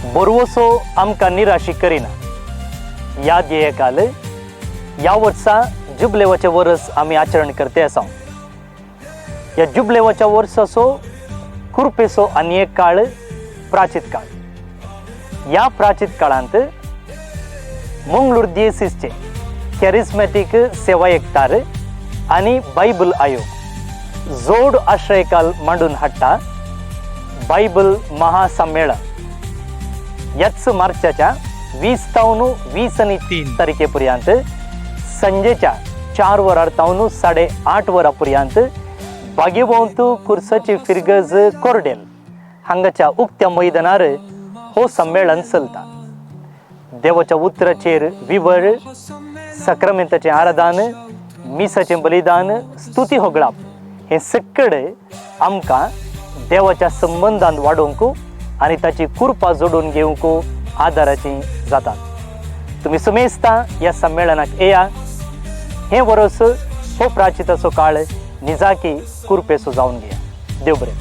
बरवसो आमकां निराशी करिना. याद येयकाल या वर्सा जुबलेवाचें वर्स आमी आचरण करते आसा. या जुबलेवाच्या वर्साचो कुरपेचो आनी एक काळ प्राचीत काळ. या प्राचीत काळांत मंगळूर दियेसीसचे कॅरिस्मॅटीक सेवा एकठार आनी बायबल आयोग जोड आश्रयकाल मांडून हाडटा बायबल महासंमेलन. याच मार्चाच्या 20 तावन 23 तारखेपर्यंत संजेच्या 4 वरार तावन 8:30 वरांपर्यंत बागेभोंवतू कुर्साची फिरगज कोर्डेल हांगाच्या उक्त्या मैदानार हो संमेलन चलता. देवाच्या उतराचेर विवर, सक्रामेंताचें आराधन, मिसाचें बलिदान, स्तुती होगळाप हे सगळे आमकां देवाच्या संबंधांत वाडोवंक आनी ताची कृपा जोडून घेवंक आदाराची जातात. तुमी सुमेस्ता ह्या संमेलनाक येया. हे वर्स हो प्राचिताचो काळ निजाकी कृपेचो जावन घेया. देव बरें.